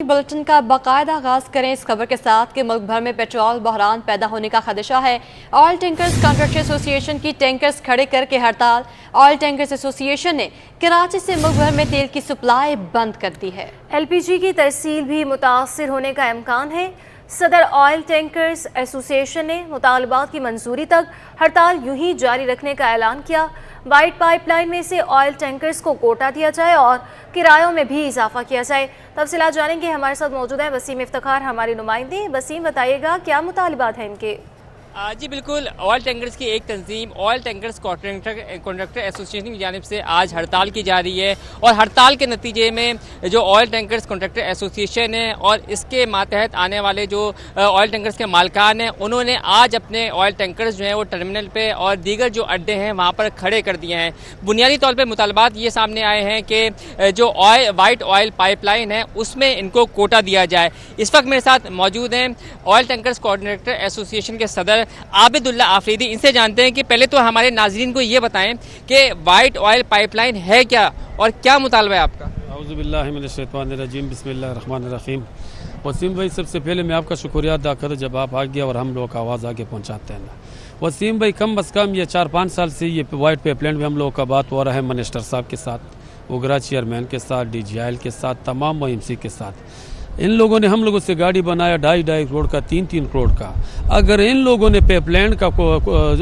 Bulletin का बाकायदा आगाज करें इस खबर के साथ कि मुल्क भर में पेट्रोल बहरान पैदा होने का खदशा है। ऑयल टैंकर्स कॉन्ट्रैक्टर एसोसिएशन की टैंकर्स खड़े करके हड़ताल। ऑयल टैंकर्स एसोसिएशन ने कराची से मुल्क भर में तेल की सप्लाई बंद कर दी है। LPG की तरसील भी मुतासिर होने का इम्कान है। सदर ऑयल टैंकर्स एसोसिएशन ने मुतालबात की मंजूरी तक हड़ताल यूं ही जारी रखने का ऐलान किया। वाइट पाइपलाइन में से ऑयल टैंकर्स को कोटा दिया जाए और किरायों में भी इजाफा किया जाए। तफसीलात जानेंगे, हमारे साथ मौजूद हैं वसीम इफ्तिखार, हमारे नुमाइंदे। वसीम, बताइएगा क्या मुतालिबात हैं इनके? जी बिल्कुल, ऑयल टैंकर्स की एक तंजीम ऑयल टैंकर्स कॉन्ट्रैक्टर एसोसिएशन की जानिब से आज हड़ताल की जा रही है और हड़ताल के नतीजे में जो ऑयल टैंकर्स कॉन्ट्रैक्टर एसोसिएशन है और इसके मातहत आने वाले जो ऑयल टैंकर्स के मालिकान हैं, उन्होंने आज अपने ऑयल टैंकर्स जो हैं वो टर्मिनल पे और दीगर जो अड्डे हैं वहाँ पर खड़े कर दिए हैं। बुनियादी तौर पर मुतालबात ये सामने आए हैं कि जो वाइट ऑयल पाइपलाइन है उसमें इनको कोटा दिया जाए। इस वक्त मेरे साथ मौजूद हैं ऑयल टैंकर्स कॉन्ट्रैक्टर एसोसिएशन के सदर आबिदुल्ला आफरीदी। इनसे जानते हैं कि पहले तो हमारे नाजरीन को ये बताएं कि वाइट ऑयल पाइपलाइन है क्या और क्या मुतालबा है आपका? औज़ुबिल्लाहिमिनश्शैतानिर्रजीम, बिस्मिल्लाहिर्रहमानिर्रहीम। वसीम भाई, सबसे पहले मैं आपका शुक्रिया अदा करता जब आप आ गया और हम लोग का आवाज़ आगे पहुँचाते हैं ना। वसीम भाई, कम अज़ कम ये 4-5 साल से ये वाइट पाइपलाइन में हम लोगों का बात हो रहा है मिनिस्टर साहब के साथ, उगरा चेयरमैन के साथ, DGIL के साथ, तमाम OMC के साथ। इन लोगों ने हम लोगों से गाड़ी बनाया 2.5 करोड़ का, 3-3 करोड़ का। अगर इन लोगों ने पाइपलाइन का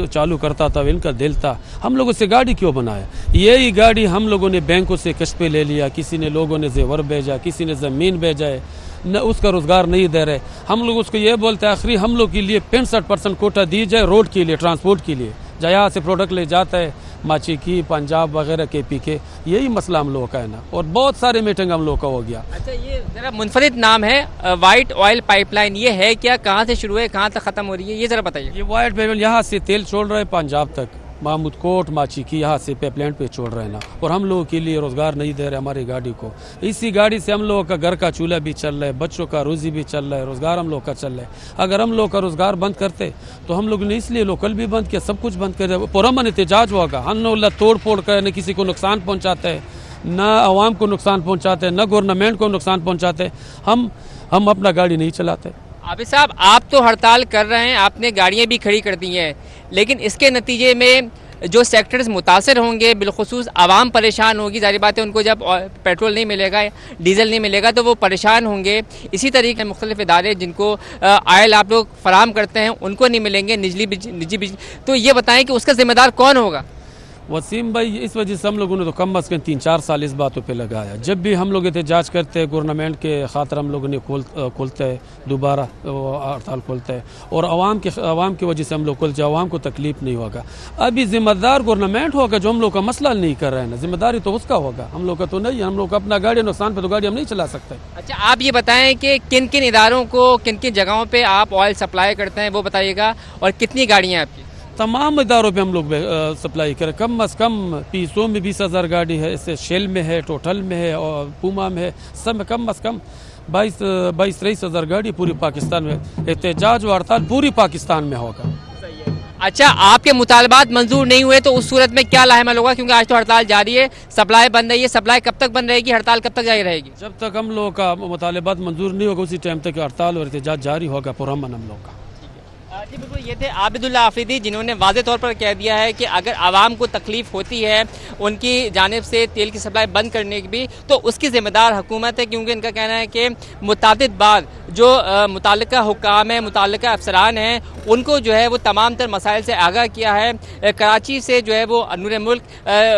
चालू करता था, इनका दिल था, हम लोगों से गाड़ी क्यों बनाया? यही गाड़ी हम लोगों ने बैंकों से किस्त पे ले लिया, किसी ने लोगों ने जेवर भेजा, किसी ने ज़मीन भेजा है, न उसका रोज़गार नहीं दे रहे। हम लोग उसको ये बोलते हैं आखिरी हम लोग के लिए 65% कोटा दी जाए रोड के लिए, ट्रांसपोर्ट के लिए, जहाँ से प्रोडक्ट ले जाता है माची की, पंजाब वगैरह KP के। यही मसला हम लोगों का है ना, और बहुत सारे मीटिंग हम लोगों का हो गया। अच्छा, ये ज़रा मुनफरिद नाम है वाइट ऑयल पाइपलाइन, ये है क्या, कहाँ से शुरू है, कहाँ तक ख़त्म हो रही है, ये ज़रा बताइए। ये वाइट पाइपलाइन यहाँ से तेल छोड़ रहे हैं पंजाब तक, महमूद कोट माची की, यहाँ से पाइपलाइन पे छोड़ रहे हैं ना, और हम लोगों के लिए रोज़गार नहीं दे रहे हमारी गाड़ी को। इसी गाड़ी से हम लोगों का घर का चूल्हा भी चल रहा है, बच्चों का रोज़ी भी चल रहा है, रोज़गार हम लोग का चल रहा है। अगर हम लोग का रोज़गार बंद करते तो हम लोग ने इसलिए लोकल भी बंद किया, सब कुछ बंद कर, पुरअमन एहतजाज होगा। हम लोग तोड़ फोड़ कर न किसी को नुकसान पहुँचाते हैं, न आवाम को नुकसान पहुँचाते हैं, न गवर्नमेंट को नुकसान पहुँचाते। हम अपना गाड़ी नहीं चलाते। आबिद साहब, आप तो हड़ताल कर रहे हैं, आपने गाड़ियाँ भी खड़ी कर दी हैं, लेकिन इसके नतीजे में जो सेक्टर्स मुतासर होंगे, बिलखुसूस आवाम परेशान होगी। जारी बात है, उनको जब पेट्रोल नहीं मिलेगा, डीजल नहीं मिलेगा तो वो परेशान होंगे। इसी तरीके मुख्तलिफ इदारे जिनको आयल आप लोग फराम करते हैं उनको नहीं मिलेंगे निजी बिजली। तो ये बताएं कि उसका जिम्मेदार कौन होगा? वसीम भाई, इस वजह से हम लोगों ने तो कम अज़ कम 3-4 साल इस बातों पे लगाया। जब भी हम लोग एहतजाज करते हैं गवर्नमेंट के खातिर, हम लोगों ने खोलते हैं दोबारा हड़ताल खोलते हैं, और आवाम की वजह से हम लोग खोलते हैं। आवाम को तकलीफ नहीं होगा। अभी जिम्मेदार गवर्नमेंट होगा जो हम लोग का मसला नहीं कर रहे हैं ना, जिम्मेदारी तो उसका होगा, हम लोग का तो नहीं है। हम लोग का अपना गाड़ी नुकसान पे तो गाड़ी हम नहीं चला सकते। अच्छा, आप ये बताएं कि किन किन इदारों को, किन किन जगहों पर आप ऑयल सप्लाई करते हैं, वो बताइएगा, और कितनी गाड़ियाँ आपकी? तमाम इदारों पे हम लोग सप्लाई करें। कम अज़ कम PSO में 20,000 गाड़ी है, इससे शेल में है, टोटल में है, और पूमा में है, सब में कम अज़ कम 22-23 हज़ार गाड़ी पूरी पाकिस्तान में। एहतजाज व हड़ताल पूरी पाकिस्तान में होगा। अच्छा, आपके मुतालबात मंजूर नहीं हुए तो उस सूरत में क्या लाहेमल होगा? क्योंकि आज तो हड़ताल जारी है, सप्लाई बंद है। ये सप्लाई कब तक बंद रहेगी, हड़ताल कब तक जारी रहेगी? जब तक हम लोगों का मुतालबात मंजूर नहीं होगा उसी टाइम तक हड़ताल और एहतजाज जारी होगा पुरअमन हम लोग का। जी बिल्कुल, ये थे आबिदुल्ला आफरीदी, जिन्होंने वाज़े तौर पर कह दिया है कि अगर आवाम को तकलीफ़ होती है उनकी जानिब से तेल की सप्लाई बंद करने की भी, तो उसकी ज़िम्मेदार हुकूमत है। क्योंकि इनका कहना है कि मुतादिद बार जो मुताल्लिका हुक्काम है, मुताल्लिका अफसरान हैं, उनको जो है वो तमाम तर मसाइल से आगाह किया है। कराची से जो है वो नूर मुल्क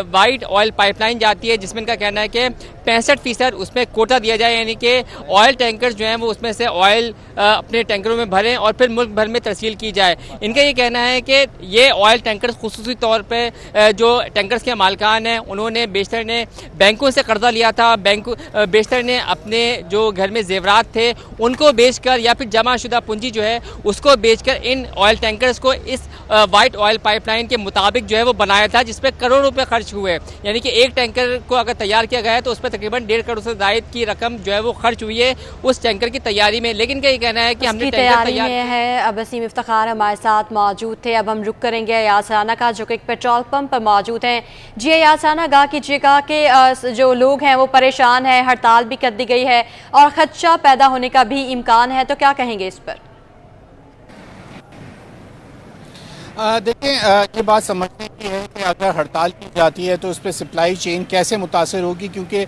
वाइट ऑयल पाइपलाइन जाती है, जिसमें इनका कहना है कि 65% उसमें कोटा दिया जाए, यानी कि ऑयल टैंकर्स जो हैं वो उसमें से ऑयल अपने टैंकरों में भरें और फिर मुल्क भर में तरसील की जाए। इनका ये कहना है कि ये ऑयल टैंकर्स खुसूसी तौर पे जो टैंकर्स के मालिकान हैं, उन्होंने बेशतर ने बैंकों से कर्जा लिया था, बेशतर ने अपने जो घर में जेवरात थे उनको उसको बेचकर या फिर जमाशुदा पूंजी जो है उसको बेचकर इन ऑयल टैंकर्स को इस वाइट ऑयल पाइपलाइन के मुताबिक जो है वो बनाया था, जिसपे करोड़ों रुपए खर्च हुए। यानी कि एक टैंकर को अगर तैयार किया गया है तो उस पर तकरीबन 1.5 करोड़ से ज़ायद की रकम जो है वो खर्च हुई है उस टैंकर की तैयारी में। लेकिन क्या ये कहना है कि हमने टैंकर तैयार है। अब वसीम इफ्तिखार हमारे साथ मौजूद थे। अब हम रुक करेंगे अयाज सराना का, जो कि एक पेट्रोल पंप पर मौजूद हैं। जी अयाज सराना, आगाह कीजिएगा कि जो लोग हैं वो परेशान हैं, हड़ताल भी कर दी गई है और खदशा पैदा होने का भी इम्कान है, तो क्या कहेंगे इस पर? देखें, ये बात समझने की है कि अगर हड़ताल की जाती है तो उस पर सप्लाई चेन कैसे मुतासर होगी, क्योंकि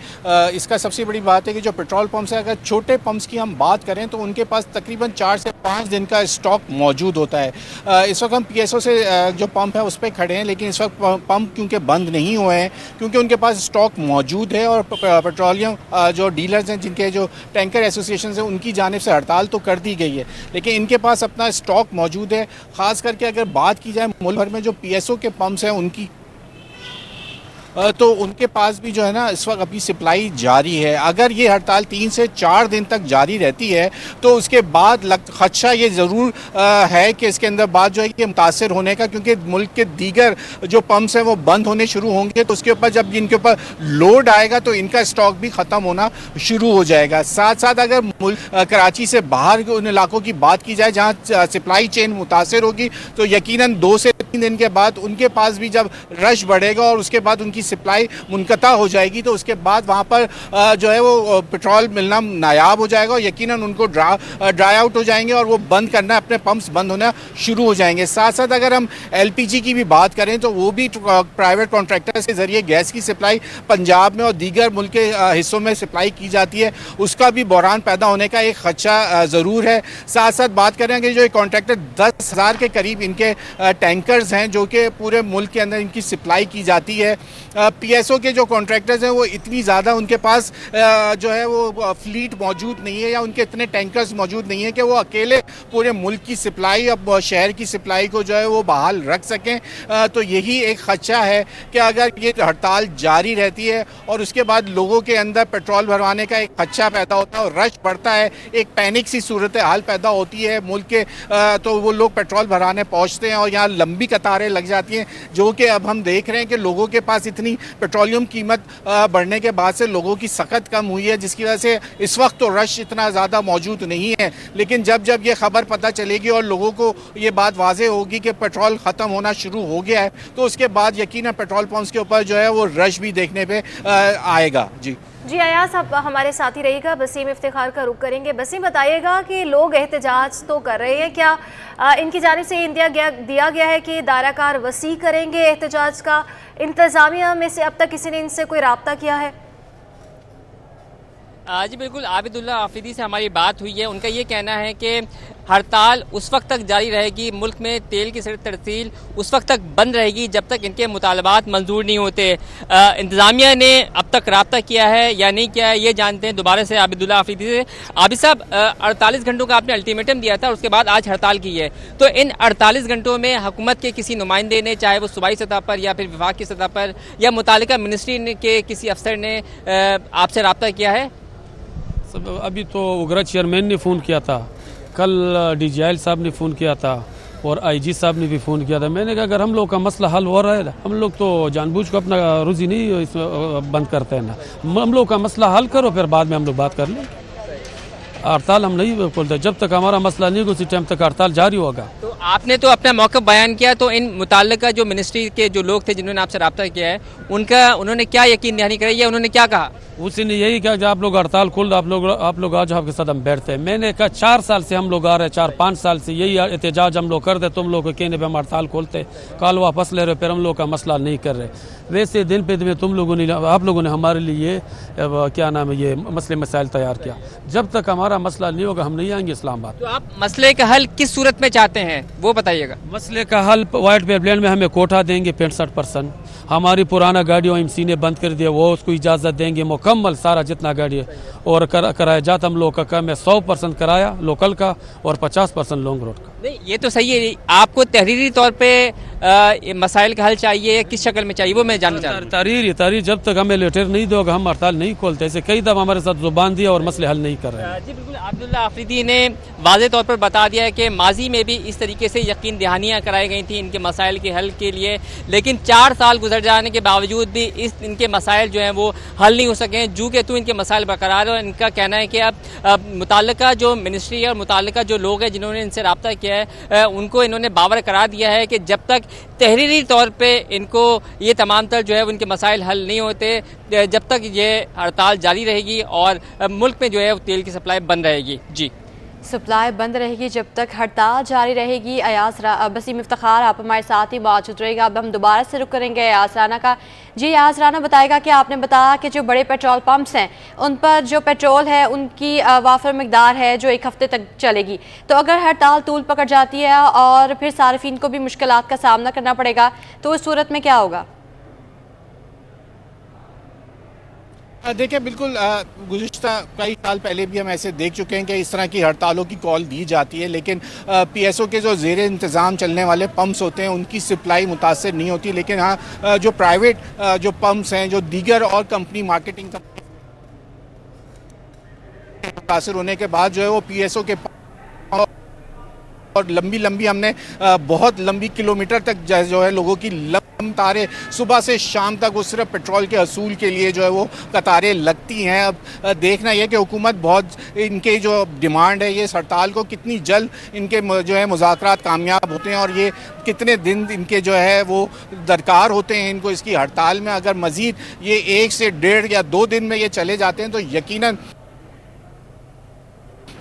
इसका सबसे बड़ी बात है कि जो पेट्रोल पंप्स हैं, अगर छोटे पंप्स की हम बात करें तो उनके पास तकरीबन 4 से 5 दिन का स्टॉक मौजूद होता है। इस वक्त हम PSO से जो पंप है उस पर खड़े हैं, लेकिन इस वक्त पंप क्योंकि बंद नहीं हुए हैं, क्योंकि उनके पास स्टॉक मौजूद है और पेट्रोलियम जो डीलर्स हैं, जिनके जो टैंकर एसोसिएशन हैं, उनकी जानिब से हड़ताल तो कर दी गई है, लेकिन इनके पास अपना स्टॉक मौजूद है। ख़ास करके अगर बात की जाए मुल्क भर में जो PSO के पंप्स हैं उनकी, तो उनके पास भी जो है ना इस वक्त अभी सप्लाई जारी है। अगर ये हड़ताल 3 से 4 दिन तक जारी रहती है तो उसके बाद खदशा ये ज़रूर है कि इसके अंदर बात जो है कि मुतासर होने का, क्योंकि मुल्क के दीगर जो पंप्स हैं वो बंद होने शुरू होंगे, तो उसके ऊपर जब इनके ऊपर लोड आएगा तो इनका स्टॉक भी ख़त्म होना शुरू हो जाएगा। साथ साथ अगर कराची से बाहर उन इलाकों की बात की जाए जहाँ सप्लाई चेन मुतासर होगी, तो यकीनन 2 से 3 दिन के बाद उनके पास भी जब रश बढ़ेगा और उसके बाद उनकी सप्लाई मुनक़ता हो जाएगी, तो उसके बाद वहाँ पर जो है वो पेट्रोल मिलना नायाब हो जाएगा और यकीनन उनको ड्राई आउट हो जाएंगे और वो बंद करना, अपने पंप्स बंद होना शुरू हो जाएंगे। साथ साथ अगर हम LPG की भी बात करें तो वो भी प्राइवेट कॉन्ट्रैक्टर्स के ज़रिए गैस की सप्लाई पंजाब में और दीगर मुल्क के हिस्सों में सप्लाई की जाती है, उसका भी बहरान पैदा होने का एक खदशा ज़रूर है। साथ साथ बात करें कि जो कॉन्ट्रैक्टर 10,000 के करीब इनके टैंकर्स हैं जो कि पूरे मुल्क के अंदर इनकी सप्लाई की जाती है। PSO के जो कॉन्ट्रैक्टर्स हैं वो इतनी ज़्यादा उनके पास जो है वो फ्लीट मौजूद नहीं है या उनके इतने टैंकर्स मौजूद नहीं है कि वो अकेले पूरे मुल्क की सप्लाई, अब शहर की सप्लाई को जो है वो बहाल रख सकें। तो यही एक खदशा है कि अगर ये हड़ताल जारी रहती है और उसके बाद लोगों के अंदर पेट्रोल भरवाने का एक खदशा पैदा होता है और रश बढ़ता है, एक पैनिक सी सूरत हाल पैदा होती है मुल्क के, तो वो लोग पेट्रोल भराने पहुँचते हैं और यहाँ लंबी कतारें लग जाती हैं, जो कि अब हम देख रहे हैं कि लोगों के पास इतनी पेट्रोलियम कीमत बढ़ने के बाद से लोगों की सख्त कम हुई है, जिसकी वजह से इस वक्त तो रश इतना ज़्यादा मौजूद नहीं है। लेकिन जब जब ये खबर पता चलेगी और लोगों को ये बात वाज़ेह होगी कि पेट्रोल ख़त्म होना शुरू हो गया है, तो उसके बाद यकीनन पेट्रोल पंप्स के ऊपर जो है वो रश भी देखने पे आएगा। जी अयाज, आप हमारे साथ ही रहिएगा। बसीम इफ्तिखार का रुख करेंगे। बसीम, बताइएगा कि लोग एहतजाज तो कर रहे हैं, क्या इनकी जानिब से दिया गया है कि दायराकार वसी करेंगे एहतजाज का? इंतज़ामिया में से अब तक किसी ने इनसे कोई रब्ता किया है? जी बिल्कुल, आबिदुल्ला आफिदी से हमारी बात हुई है। उनका ये कहना है कि हड़ताल उस वक्त तक जारी रहेगी, मुल्क में तेल की तरसील उस वक्त तक बंद रहेगी जब तक इनके मुतालबात मंजूर नहीं होते। इंतज़ामिया ने अब तक रब्ता किया है या नहीं किया है, ये जानते हैं दोबारा से आबिदुल्ला आफिदी से। आबिद साहब, 48 घंटों का आपने अल्टीमेटम दिया था, उसके बाद आज हड़ताल की है, तो इन 48 घंटों में हुकूमत के किसी नुमाइंदे ने, चाहे वो सूबाई सतह पर या फिर विभाग की सतह पर या मुतालिका मिनिस्ट्री के किसी अफसर ने आपसे रब्ता किया है? अभी तो उगरा चेयरमैन ने फ़ोन किया था, कल DGI साहब ने फ़ोन किया था और IG साहब ने भी फ़ोन किया था। मैंने कहा अगर हम लोग का मसला हल हो रहा है, हम लोग तो जानबूझ को अपना रोज़ी नहीं इसमें बंद करते हैं ना, हम लोग का मसला हल करो, फिर बाद में हम लोग बात कर लें। हड़ताल हम नहीं खोलते, जब तक हमारा मसला नहीं उसी टाइम तक हड़ताल जारी होगा। तो आपने तो अपना मौक़िफ़ बयान किया, तो इन मुताल्लिका जो मिनिस्ट्री के जो लोग थे जिन्होंने आपसे रब्ता किया है, उन्होंने क्या यकीन दहानी कराई है, उन्होंने क्या कहा? उसी ने यही कहा कि आप लोग हड़ताल खोल दो, आप लोग आज आपके साथ हम बैठते हैं। मैंने कहा 4 साल से हम लोग आ रहे हैं, 4-5 साल से यही एहतजाज हम लोग करते, तुम लोग के कहने पे हम हड़ताल खोलते, कल वापस ले रहे, फिर हम लोग का मसला नहीं कर रहे। वैसे दिन पे दिन तुम लोगों ने, आप लोगों ने हमारे लिए क्या नाम है ये मसले मसाइल तैयार किया। जब तक हमारा मसला नहीं होगा हम नहीं आएंगे इस्लामाबाद। तो आप मसले का हल किस सूरत में चाहते हैं वो बताइएगा? मसले का हल वाइट पेपर प्लान में हमें कोटा देंगे 65%, हमारी पुराना गाड़ियों एमसी ने बंद कर दिया, वो उसको इजाज़त देंगे मुकम्मल सारा जितना गाड़ी है। और किराया जात हम लोग का कम है, 100% किराया लोकल का और 50% लॉन्ग रूट का। नहीं, ये तो सही है। आपको तहरीरी तौर पे ये मसाइल का हल चाहिए या किस शक्ल में चाहिए, वो मैं जानना चाहता हूँ। तहरीर जब तक हमें लेटर नहीं दोगे हम हड़ताल नहीं खोलते। ऐसे कई दफ़ा हमारे साथ जुबान दिया और मसले हल नहीं कर रहे हैं। जी बिल्कुल, अब्दुल्ला आफरीदी ने वाज़े तौर पर बता दिया है कि माजी में भी इस तरीके से यकीन दहानियाँ कराई गई थी इनके मसाइल के हल के लिए, लेकिन 4 साल गुजर जाने के बावजूद भी इनके मसाइल जो हैं वो हल नहीं हो सके हैं। जू के तू इनके मसाइल बरकरार है। इनका कहना है कि अब मुताल्लिका जो मिनिस्ट्री है और मुताल्लिका जो लोग हैं जिन्होंने इनसे रब्ता किया है उनको इन्होंने बावर करार दिया है कि जब तक तहरीरी तौर पे इनको ये तमाम तर जो है उनके मसाइल हल नहीं होते, जब तक ये हड़ताल जारी रहेगी और मुल्क में जो है तेल की सप्लाई बंद रहेगी। जी, सप्लाई बंद रहेगी जब तक हड़ताल जारी रहेगी। बसीम इफ्तिखार आप हमारे साथ ही मौजूद रहेगा। अब हम दोबारा से रुक करेंगे अयाज राना का। जी, अयाज राना बताएगा कि आपने बताया कि जो बड़े पेट्रोल पंप्स हैं उन पर जो पेट्रोल है उनकी वाफर मकदार है जो 1 हफ्ते तक चलेगी, तो अगर हड़ताल तूल पकड़ जाती है और फिर सार्फिन को भी मुश्किलात का सामना करना पड़ेगा तो उस सूरत में क्या होगा? देखिए बिल्कुल गुज़िश्ता कई साल पहले भी हम ऐसे देख चुके हैं कि इस तरह की हड़तालों की कॉल दी जाती है, लेकिन पीएसओ के जो ज़ेर इंतज़ाम चलने वाले पंप्स होते हैं उनकी सप्लाई मुतासर नहीं होती। लेकिन हाँ, जो प्राइवेट जो पंप्स हैं, जो दीगर और कंपनी मार्केटिंग मुतासर होने के बाद जो है वो पीएसओ के और लंबी हमने बहुत लंबी किलोमीटर तक जो है लोगों की कतारें सुबह से शाम तक वो सिर्फ पेट्रोल के असूल के लिए जो है वो कतारें लगती हैं। अब देखना यह कि हुकूमत बहुत इनके जो डिमांड है ये इस हड़ताल को कितनी जल्द इनके जो है मुज़ाकरात कामयाब होते हैं और ये कितने दिन इनके जो है वो दरकार होते हैं इनको इसकी हड़ताल में। अगर मज़ीद ये 1 से 1.5 या 2 दिन में ये चले जाते हैं तो यकीनन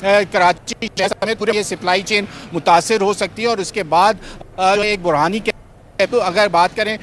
कराची समेत पूरे ये सप्लाई चेन मुतासिर हो सकती है। और उसके बाद एक बुरहानी के तो अगर बात करें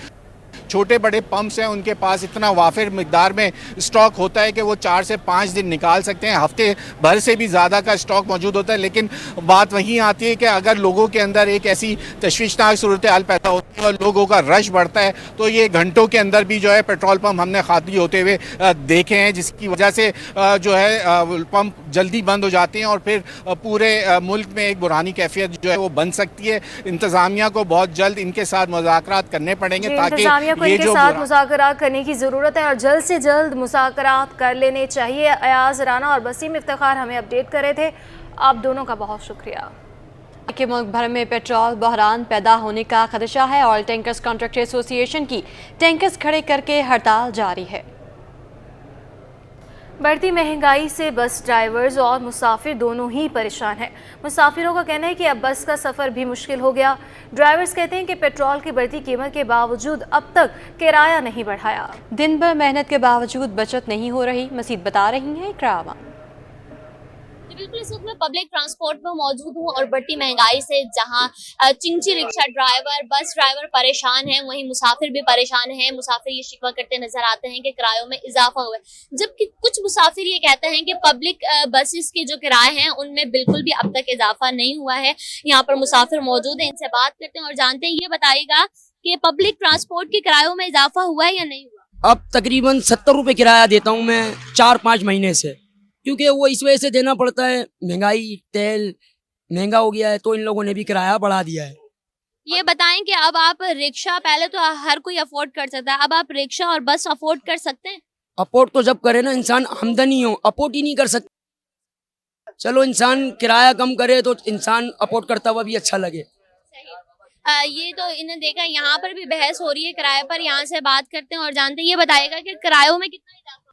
छोटे बड़े पंप्स हैं उनके पास इतना वाफिर मिकदार में स्टॉक होता है कि वो 4 से 5 दिन निकाल सकते हैं, हफ्ते भर से भी ज़्यादा का स्टॉक मौजूद होता है। लेकिन बात वहीं आती है कि अगर लोगों के अंदर एक ऐसी तशवीशनाक सूरत हाल पैदा होती है और लोगों का रश बढ़ता है तो ये घंटों के अंदर भी जो है पेट्रोल पम्प हमने खाली होते हुए देखे हैं, जिसकी वजह से जो है पंप जल्दी बंद हो जाते हैं और फिर पूरे मुल्क में एक बुरानी कैफियत जो है वो बन सकती है। इंतज़ामिया को बहुत जल्द इनके साथ मुज़ाकरात करने पड़ेंगे ताकि को इनके साथ मुज़ाकरात करने की ज़रूरत है और जल्द से जल्द मुज़ाकरात कर लेने चाहिए। अयाज राना और बसीम इफ्तिखार हमें अपडेट कर रहे थे, आप दोनों का बहुत शुक्रिया। कि मुल्क भर में पेट्रोल बहरान पैदा होने का खदशा है। ऑयल टैंकर्स कॉन्ट्रैक्टर एसोसिएशन की टैंकर्स खड़े करके हड़ताल जारी है। बढ़ती महंगाई से बस ड्राइवर्स और मुसाफिर दोनों ही परेशान हैं। मुसाफिरों का कहना है कि अब बस का सफ़र भी मुश्किल हो गया। ड्राइवर्स कहते हैं कि पेट्रोल की बढ़ती कीमत के बावजूद अब तक किराया नहीं बढ़ाया। दिन भर मेहनत के बावजूद बचत नहीं हो रही, मसीद बता रही हैं इकरामा। बिल्कुल, इस वक्त मैं पब्लिक ट्रांसपोर्ट पर मौजूद हूँ और बढ़ती महंगाई से जहाँ चिंची रिक्शा ड्राइवर, बस ड्राइवर परेशान हैं, वहीं मुसाफिर भी परेशान हैं। मुसाफिर ये शिकवा करते नजर आते हैं कि किरायों में इजाफा हुआ है, जबकि कुछ मुसाफिर ये कहते हैं कि पब्लिक बसेस के जो किराए हैं उनमें बिल्कुल भी अब तक इजाफा नहीं हुआ है। यहाँ पर मुसाफिर मौजूद है, इनसे बात करते हैं और जानते हैं। ये बताइएगा कि पब्लिक ट्रांसपोर्ट के किरायों में इजाफा हुआ है या नहीं हुआ? अब तकरीबन 70 रुपये किराया देता हूँ मैं 4-5 महीने से, क्योंकि वो इस वजह से देना पड़ता है, महंगाई तेल महंगा हो गया है तो इन लोगों ने भी किराया बढ़ा दिया है। ये बताएं कि अब आप रिक्शा, पहले तो हर कोई अफोर्ड कर सकता है, अब आप रिक्शा और बस अफोर्ड कर सकते हैं? अफोर्ड तो जब करे ना इंसान आमदनी हो, अफोर्ड ही नहीं कर सकता। चलो इंसान किराया कम करे तो इंसान अफोर्ड करता हुआ भी अच्छा लगे। ये तो इन्हें देखा, यहाँ पर भी बहस हो रही है किराए पर, यहाँ से बात करते हैं और जानते हैं। ये बताएगा कि किरायों में कितना इजाफा?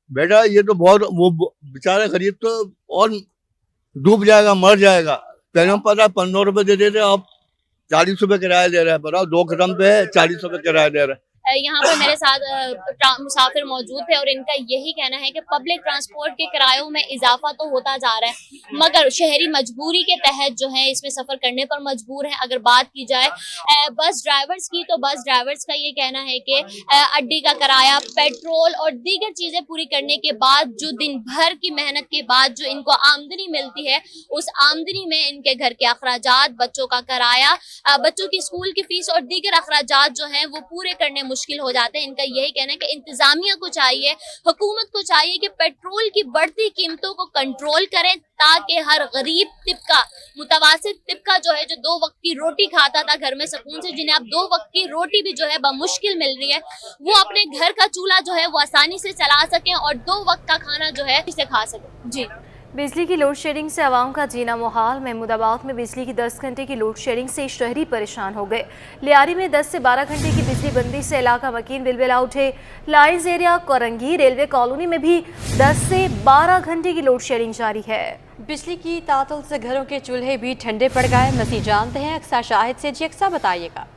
बेटा ये तो बहुत, वो बेचारे गरीब तो और डूब जाएगा, मर जाएगा। पहले हम पता 15 रुपए दे देते, अब 40 रुपए किराया दे रहा है। बताओ 2 कदम पे 40 रुपए किराया दे रहा है। यहाँ पर मेरे साथ मुसाफिर मौजूद है और इनका यही कहना है कि पब्लिक ट्रांसपोर्ट के किरायों में इजाफा तो होता जा रहा है मगर शहरी मजबूरी के तहत जो है इसमें सफर करने पर मजबूर है। अगर बात की जाए बस ड्राइवर्स की, तो बस ड्राइवर्स का ये कहना है कि अड्डी का किराया, पेट्रोल और दीगर चीजें पूरी करने के बाद जो दिन भर की मेहनत के बाद जो इनको आमदनी मिलती है, उस आमदनी में इनके घर के अखराजात, बच्चों का किराया, बच्चों की स्कूल की फीस और दीगर अखराजात जो है वो पूरे करने मुश्किल मुश्किल हो जाते हैं। इनका यही कहना है कि इंतजामिया को चाहिए, हुकूमत को चाहिए कि पेट्रोल की बढ़ती कीमतों को कंट्रोल करें, ताकि हर गरीब तिबका, मुतवासित तिबका जो है, जो 2 वक्त की रोटी खाता था घर में सुकून से, जिन्हें अब 2 वक्त की रोटी भी जो है मुश्किल मिल रही है, वो अपने घर का चूल्हा जो है वो आसानी से चला सकें और 2 वक्त का खाना जो है इसे खा सकें। जी। बिजली की लोड शेडिंग से आवाम का जीना मुहाल। महमूदाबाद में बिजली की 10 घंटे की लोड शेडिंग से शहरी परेशान हो गए। लियारी में 10 से 12 घंटे की बिजली बंदी से इलाका मकीन बिलबिला उठे। Lines area Korangi railway colony में भी 10 से 12 घंटे की लोड शेडिंग जारी है। बिजली की तातुल से घरों के चूल्हे भी ठंडे पड़ गए। मज़ीद जानते हैं अक्सा शाहिद से। जी अक्सा, बताइएगा।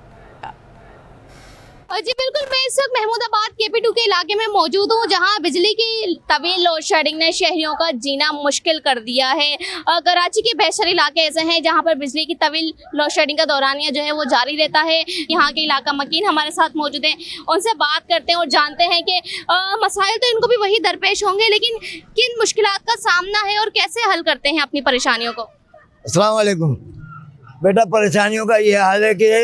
और जी बिल्कुल, मैं इस वक्त महमूदाबाद KP2 के इलाके में मौजूद हूँ, जहाँ बिजली की तवील लोड शेडिंग ने शहरियों का जीना मुश्किल कर दिया है। कराची के बेशर इलाके ऐसे हैं जहाँ पर बिजली की तवील लोड शेडिंग का दौरानिया जो है वो जारी रहता है। यहाँ के इलाका मकीन हमारे साथ मौजूद हैं, उनसे बात करते हैं और जानते हैं कि मसाइल तो इनको भी वही दरपेश होंगे, लेकिन किन मुश्किलात का सामना है और कैसे हल करते हैं अपनी परेशानियों को। अस्सलाम वालेकुम बेटा, परेशानियों का ये हाल है कि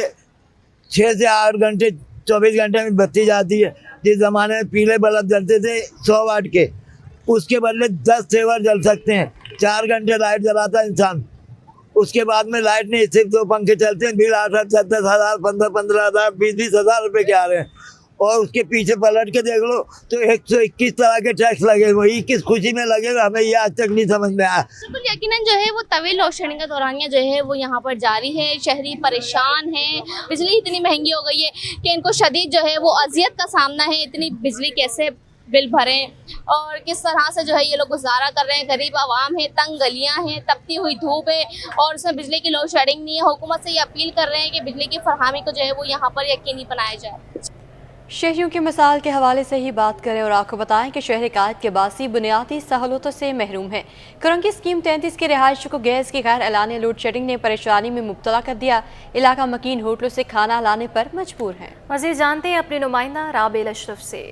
6 से 8 घंटे 24 घंटे में बत्ती जाती है। जिस ज़माने में पीले बल्ब जलते थे 100 वाट के, उसके बदले 10 सेवर जल सकते हैं। 4 घंटे लाइट जलाता है इंसान, उसके बाद में लाइट नहीं, सिर्फ 2 पंखे चलते हैं। बिल 8-10 हज़ार, 15-15 हज़ार, 20-20 हज़ार रुपये के आ रहे हैं। और उसके पीछे पलट के देख लो तो 121 तरह के टैक्स लगे हुए। ये किस खुशी में लगेगा, हमें ये आज तक नहीं समझ में आया। बिल्कुल यकीनन जो है वो तवील लोड शेडिंग का दौरानिया जो है वो यहाँ पर जारी है। शहरी परेशान हैं, बिजली इतनी महंगी हो गई है कि इनको शदीद जो है वो अजियत का सामना है। इतनी बिजली कैसे बिल भरें और किस तरह से जो है ये लोग गुजारा कर रहे हैं। गरीब आवाम है, तंग गलियाँ हैं, तपती हुई धूप है और उसमें बिजली की लोड शेडिंग नहीं है। हुकूमत से ये अपील कर रहे हैं कि बिजली की फरहमी को जो है वो यहाँ पर यकीनी बनाया जाए। शहरियों की मिसाल के हवाले से ही बात करें और आपको बताएं कि शहर कायद के बासी बुनियादी सहूलतों से महरूम है। करंगी स्कीम 33 के रिहायशी को गैस की गैर एलानी लोड शेडिंग ने परेशानी में मुब्तला कर दिया। इलाका मकीन होटलों से खाना लाने पर मजबूर हैं। मज़ीद जानते हैं अपने नुमाइंदा राबेल अशरफ से।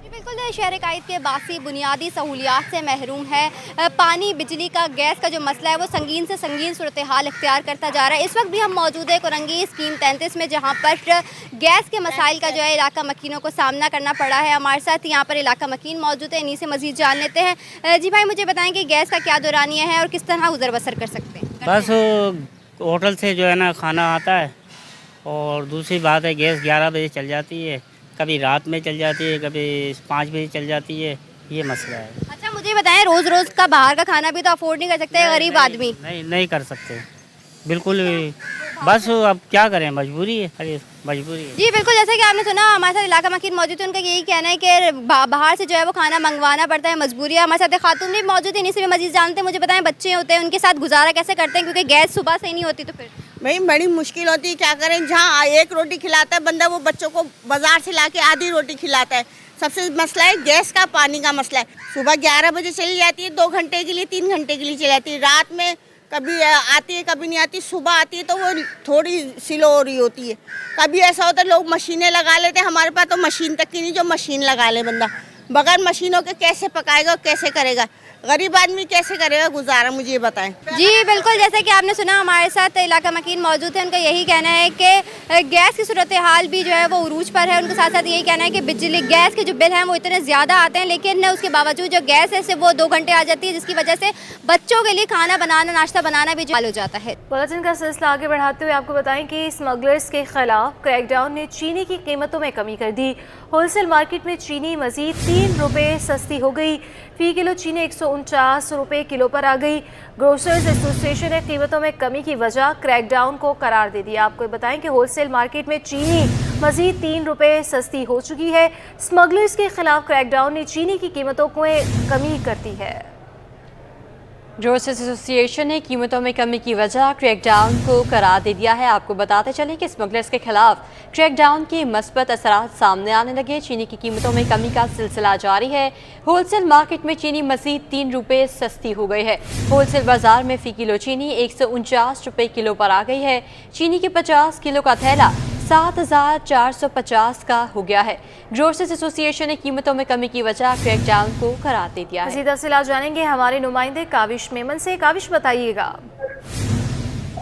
बिल्कुल, शहर कायद के बासी बुनियादी सहूलियात से महरूम है। पानी, बिजली का, गैस का जो मसला है वो संगीन से संगीन सूरत हाल इख्तियार करता जा रहा है। इस वक्त भी हम मौजूद है कुरंगी स्कीम 33 में, जहाँ पर गैस के मसाइल का जो है इलाका मकीनों को सामना करना पड़ा है। हमारे साथ यहाँ पर इलाका मकीन मौजूद है, इन्हीं से मज़ीद जान लेते हैं। जी भाई, मुझे बताएं कि गैस का क्या दौरानिया है और किस तरह गुजर बसर कर सकते हैं? बस होटल से जो है ना खाना आता है, और दूसरी बात है गैस 11 बजे चल जाती है, कभी रात में चल जाती है, कभी 5 बजे चल जाती है। ये मसला है। अच्छा, मुझे बताएं, रोज़ रोज़ का बाहर का खाना भी तो अफोर्ड नहीं कर सकते गरीब आदमी? नहीं कर सकते बिल्कुल। बस अब क्या करें, मजबूरी है, अरे मजबूरी है। जी बिल्कुल, जैसे कि आपने सुना, हमारे साथ इलाका मकीन मौजूद है, उनका यही कहना है कि बाहर से जो है वो खाना मंगवाना पड़ता है, मजबूरी है। हमारे साथ खातून भी मौजूद है, इन्हीं से भी मजीद जानते हैं। मुझे बताएं, बच्चे होते हैं, उनके साथ गुजारा कैसे करते हैं, क्योंकि गैस सुबह से ही नहीं होती? तो फिर भाई बड़ी मुश्किल होती है, क्या करें। जहाँ 1 रोटी खिलाता है बंदा, वो बच्चों को बाजार से लाके आधी रोटी खिलाता है। सबसे मसला है गैस का, पानी का मसला है। सुबह 11 बजे चली जाती है, 2 घंटे के लिए, 3 घंटे के लिए चली जाती है। रात में कभी आती है, कभी नहीं आती। सुबह आती है तो वो थोड़ी स्लो हो रही होती है। कभी ऐसा होता है लोग मशीनें लगा लेते हैं, हमारे पास तो मशीन तक की नहीं, जो मशीन लगा ले बंदा। बगैर मशीनों के कैसे पकाएगा और कैसे करेगा? गरीब आदमी कैसे करेगा गुजारा, मुझे ये बताएं। जी बिल्कुल, जैसे कि आपने सुना, हमारे साथ इलाका मकीन मौजूद है, उनका यही कहना है कि गैस की सूरत हाल भी जो है वो उरूज पर है। उनके साथ साथ यही कहना है कि बिजली, गैस के जो बिल हैं वो इतने ज़्यादा आते हैं, लेकिन उसके बावजूद जो गैस है वो 2 घंटे आ जाती है, जिसकी वजह से बच्चों के लिए खाना बनाना, नाश्ता बनाना भी हाल हो जाता है। बुलेटिन का सिलसिला आगे बढ़ाते हुए आपको बताएं कि स्मगलर्स के खिलाफ क्रैकडाउन ने चीनी की कीमतों में कमी कर दी। होलसेल मार्केट में चीनी मजीद 3 रुपये सस्ती हो गई। फी किलो चीनी 149 रुपये किलो पर आ गई। ग्रोसर्स एसोसिएशन ने कीमतों में कमी की वजह क्रैकडाउन को करार दे दिया। आपको बताएं कि होलसेल मार्केट में चीनी मजीद 3 रुपये सस्ती हो चुकी है। स्मगलर्स के खिलाफ क्रैकडाउन ने चीनी की कीमतों को कमी कर दी है। ग्रोसर्स एसोसिएशन ने कीमतों में कमी की वजह क्रैकडाउन को करार दे दिया है। आपको बताते चलें कि स्मगलर्स के खिलाफ क्रैकडाउन के मस्बत असरात सामने आने लगे। चीनी की कीमतों में कमी का सिलसिला जारी है। होलसेल मार्केट में चीनी मजीद 3 रुपये सस्ती हो गई है। होलसेल बाजार में फ़ी किलो चीनी 149 रुपये किलो पर आ गई है। चीनी के 50 किलो का थैला 7,450 का हो गया है। ग्रोसर्स एसोसिएशन ने कीमतों में कमी की वजह क्रैकडाउन को करार दे दिया है। मज़ीद तफ़सीलात जानेंगे हमारे नुमाइंदे काविश मेमन से। काविश, बताइएगा।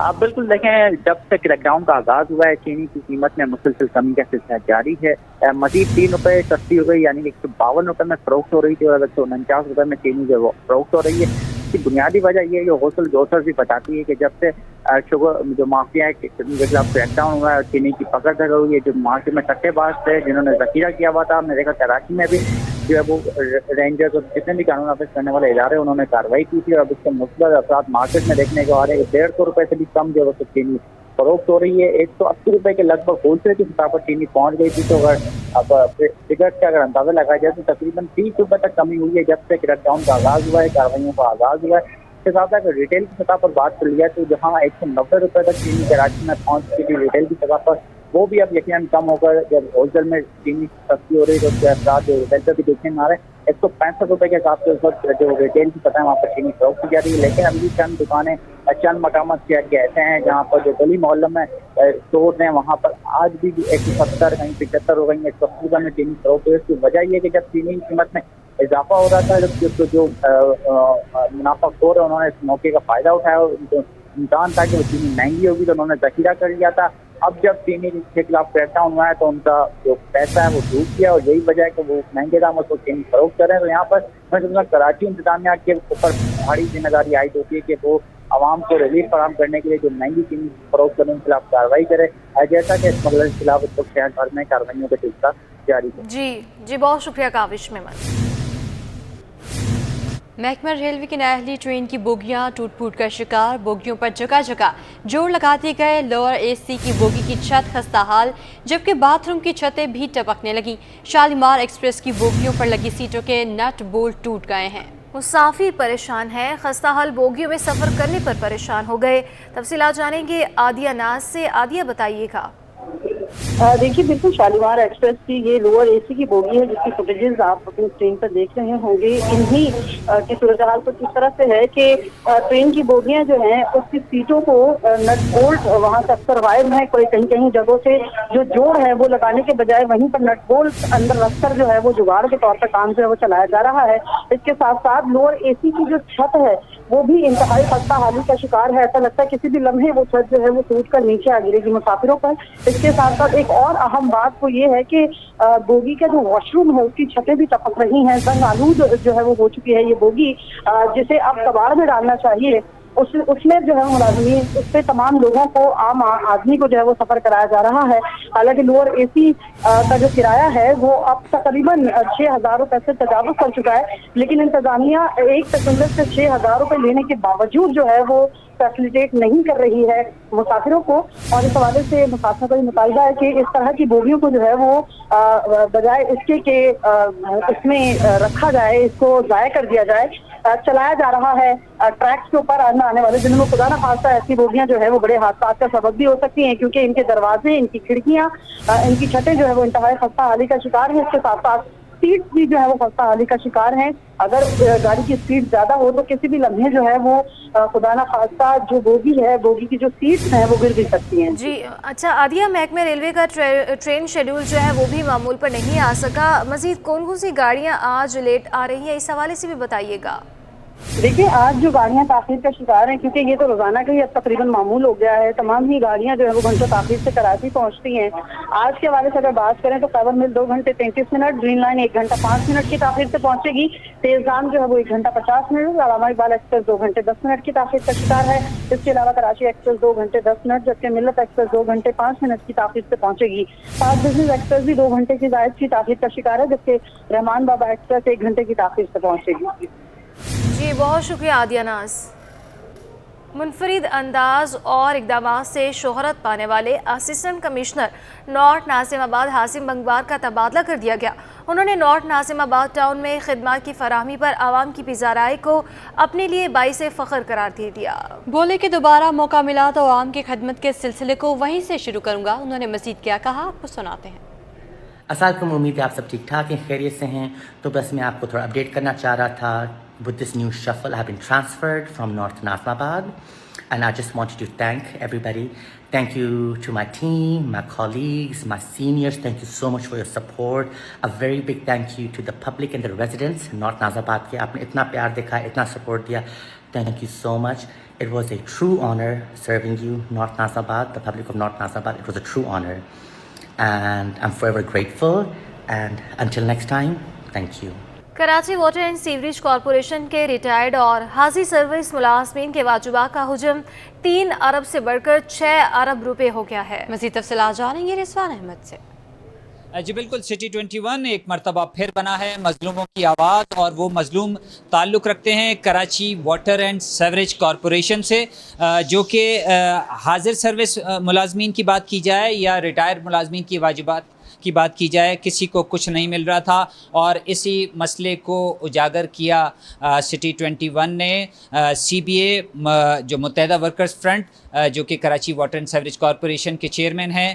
आप बिल्कुल देखें, जब से क्रैकडाउन का आगाज हुआ है चीनी की कीमत में मुसलसल कमी का सिलसिला जारी है। मजीद 3 रुपये सस्ती हो गई, यानी कि 152 रुपये में फरोख्त हो रही थी और 149 रुपये में चीनी जो फरोख्त हो रही है। इसकी बुनियादी वजह यह है, जो होलसेल ग्रोसर्स भी बताती है कि जब से शुगर जो माफिया के खिलाफ क्रैकडाउन हुआ है, चीनी की पकड़ धर हुई है, जो मार्केट में सट्टेबाज थे जिन्होंने जखीरा किया हुआ था, हमने देखा कराची में भी जो है वो रेंजर्स और जितने भी कानून नाफिज करने वाले इदारे उन्होंने कार्रवाई की थी और अब इसके मुस्बत असरात मार्केट में देखने को आ रहे हैं। 150 रुपये से भी कम जो है चीनी फरोख्त हो रही है। 180 रुपये के लगभग होलसेल की सतह पर चीनी पहुंच गई थी। तो अगर अब फिगर्स का अगर अंदाजा लगाया जाए तो तकरीबन 30 रुपये तक कमी हुई है जब से क्रैकडाउन का आगाज हुआ है, कार्रवाइयों का आगाज हुआ है। इसके साथ साथ अगर रिटेल की सतह पर बात कर लिया तो जहाँ 190 रुपये तक चीनी कराची में पहुंच चुकी थी रिटेल की सतह पर, वो भी अब यकीनन कम होकर जब होलसेल में चीनी सस्ती हो रही है तो उसके असरात जो रिटेल पर भी देखने में आ रहे हैं। 165 रुपये के हिसाब से उस वक्त जो रिटेल की सतह है वहाँ पर चीनी फरोख्त की जा रही है। लेकिन अभी चंद दुकानें, चंद मकाम शहर के ऐसे हैं जहाँ पर जो गली मोहल्लों में स्टोर हैं वहाँ पर आज भी 170 कहीं 75 हो गई है 180 में चीनी फरोख्त है। इसकी वजह ये है कि जब चीनी की कीमत में इजाफा हो रहा था, जब जो मुनाफाखोर है उन्होंने इस मौके का फायदा उठाया और इम्कान था कि वो चीनी महंगी होगी तो उन्होंने जखीरा कर लिया था। अब जब चीनी के खिलाफ क्रैकडाउन हुआ है तो उनका जो पैसा है वो डूब गया और यही वजह है कि वो महंगे दामों को चीनी फरोख्त कर रहे हैं। तो यहाँ पर मैं समझूंगा कराची इंतजामिया के ऊपर भारी जिम्मेदारी आयद होती है कि वो आवाम को रिलीफ फराहम करने के लिए जो महंगी चीनी फरोख्त करने के खिलाफ कार्रवाई करे, जैसा कि इस मसले के खिलाफ इस वक्त शहर भर में कार्रवाइयों का सिलसिला जारी है। जी बहुत शुक्रिया काविश मेमन। महकमा रेलवे की नाअहली ट्रेन की बोगियां टूट फूट का शिकार, बोगियों पर जगह जगह जोड़ लगा दिए गए। लोअर एसी की बोगी की छत खस्ता हाल, जबकि बाथरूम की छतें भी टपकने लगी। शालीमार एक्सप्रेस की बोगियों पर लगी सीटों के नट बोल्ट टूट गए हैं। मुसाफिर परेशान हैं, खस्ता हाल बोगियों में सफ़र करने पर परेशान हो गए। तफसीलात जानेंगे आदिया नाज से। आदिया बताइएगा। देखिए, बिल्कुल शालीमार एक्सप्रेस की ये लोअर एसी की बोगी है जिसकी फुटेजेस आप अपनी स्क्रीन पर देख रहे होंगे। इन्हीं की सूरत हाल कुछ इस तरह से है कि ट्रेन की बोगियां जो हैं उसकी सीटों को नट बोल्ट वहां से अक्सर गायब है। कोई कहीं कहीं जगहों से जो जोड़ है वो लगाने के बजाय वहीं पर नट बोल्ट अंदर रखकर जो है वो जुगाड़ के तौर पर काम जो है वो चलाया जा रहा है। इसके साथ साथ लोअर एसी की जो छत है वो भी इंतहाई खस्ता हाली का शिकार है। ऐसा लगता है किसी भी लम्हे वो छत जो है वो टूट कर नीचे आ गिरेगी मुसाफिरों पर। इसके साथ साथ एक और अहम बात वो ये है कि बोगी का जो वॉशरूम है उसकी छतें भी टपक रही हैं। जंग आलूद जो है वो हो चुकी है ये बोगी, जिसे अब कबाड़ में डालना चाहिए। उसमें जो है मुलाजमीन उस पर तमाम लोगों को, आम आदमी को जो है वो सफर कराया जा रहा है। हालांकि लोअर एसी का जो किराया है वो अब तकरीबन 6,000 रुपए से तजावुज कर चुका है, लेकिन इंतजामिया एक पैसेंजर से 6,000 रुपए लेने के बावजूद जो है वो फैसिलिटेट नहीं कर रही है मुसाफिरों को। और इस हवाले से मुसाफिरों का मुतालबा है कि इस तरह की बोगियों को जो है वो बजाय इसके कि इसमें रखा जाए, इसको जाया कर दिया जाए, चलाया जा रहा है। ट्रैक्स के ऊपर आने वाले दिनों में खुदा ना खास्ता ऐसी बोगियां जो है वो बड़े हादसा का सबब भी हो सकती हैं, क्योंकि इनके दरवाजे, इनकी खिड़कियां, इनकी छतें जो है वो इंतहाई खस्ता हाली का शिकार है। इसके साथ साथ सीट भी जो है वो खस्ता हाली का शिकार है। अगर गाड़ी की स्पीड ज्यादा हो तो किसी भी लम्हे जो है वो खुदा ना खास्ता जो बोगी है, बोगी की जो सीट्स हैं वो गिर भी सकती हैं। जी अच्छा आदिया, महकमा रेलवे का ट्रेन शेड्यूल जो है वो भी मामूल पर नहीं आ सका। मजीद कौन कौन सी गाड़ियाँ आज लेट आ रही हैं, इस हवाले से भी बताइएगा। देखिए, आज जो गाड़ियां ताखीर का शिकार हैं, क्योंकि ये तो रोजाना का ही अब तकरीबन मामूल हो गया है, तमाम ही गाड़ियां जो है वो घंटों ताखीर से कराची पहुंचती हैं। आज के हवाले से अगर बात करें तो काबर मिल 2 घंटे 33 मिनट, ग्रीन लाइन 1 घंटा 5 मिनट की ताखीर से पहुंचेगी। तेजगाम जो है वो 1 घंटा 50 मिनट, अलामा इकबाल एक्सप्रेस 2 घंटे 10 मिनट की ताखीर का शिकार है। इसके अलावा कराची एक्सप्रेस 2 घंटे 10 मिनट, जबकि मिल्लत एक्सप्रेस 2 घंटे 5 मिनट की ताखीर से पहुंचेगी। फास्ट बिजनेस एक्सप्रेस भी 2 घंटे की जायद की ताखीर का शिकार है, जबकि रहमान बाबा एक्सप्रेस 1 घंटे की ताखीर से पहुंचेगी। जी बहुत शुक्रिया आदिया नाज। मुनफरिद अंदाज और इकदामात से शोहरत पाने वाले असिस्टेंट कमिश्नर नॉर्थ नासिमाबाद हासिम बंगवार का तबादला कर दिया गया। उन्होंने नॉर्थ नासिमाबाद टाउन में खिदमत की फराहमी पर आवाम की पिज़ाराई को अपने लिए बाइसे फ़ख्र करार दे दिया। बोले कि दोबारा मौका मिला तो आवाम की खिदमत के सिलसिले को वहीं से शुरू करूँगा। उन्होंने मज़ीद क्या कहा, आपको सुनाते हैं। अस्सलामुअलैकुम, उम्मीद है आप सब ठीक ठाक हैं, खैरियत से हैं। तो बस मैं आपको थोड़ा अपडेट करना चाह रहा था। With this new shuffle, I have been transferred from North Nasimabad, and I just wanted to thank everybody. Thank you to my team, my colleagues, my seniors. Thank you so much for your support. A very big thank you to the public and the residents North Nasimabad के आपने इतना प्यार दिखा, इतना support दिया। Thank you so much. It was a true honor serving you, North Nazimabad, the public of North Nazimabad. It was a true honor. And I'm forever grateful. And until next time, thank you. Karachi water and sewerage corporation के retired और हाजी service मुलाजमीन के वाजुबा का हुजम 3 अरब से बढ़कर 6 अरब रुपए हो गया है। मज़ीद तफ़सीलात जानेंगे रिजवान अहमद से। जी बिल्कुल, सिटी 21 एक मरतबा फिर बना है मजलूमों की आवाज़, और वो मजलूम ताल्लुक़ रखते हैं Karachi water and sewerage corporation से, जो कि हाजिर सर्विस मुलाजमीन की बात की जाए या रिटायर्ड मुलाजमीन की वाजिबात की बात की जाए, किसी को कुछ नहीं मिल रहा था। और इसी मसले को उजागर किया सिटी 21 ने। CBA जो मुत्तहिदा वर्कर्स फ्रंट जो कि Karachi water and sewerage corporation के चेयरमैन हैं